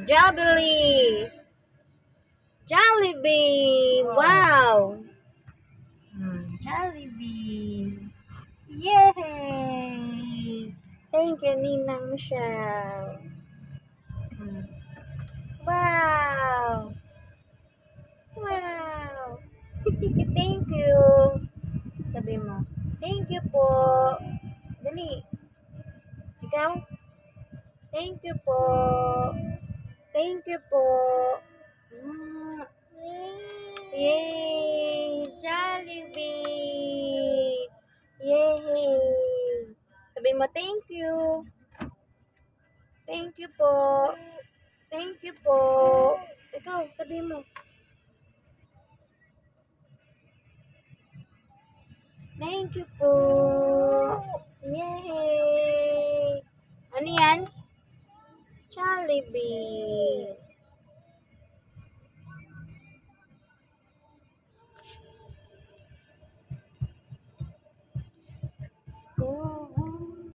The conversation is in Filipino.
Jollibee. Jollibee. Wow. Jollibee. Yay! Thank you, Ninang Michelle. Wow! Wow! Thank you. Sabi mo, thank you po. Dali. Ikaw? Thank you po. Thank you po. Mm. Yay! Jollibee! Yay! Sabi mo, thank you. Thank you po. Thank you po. Ikaw, sabi mo. Thank you po. Yay! Ano yan? Jollibee.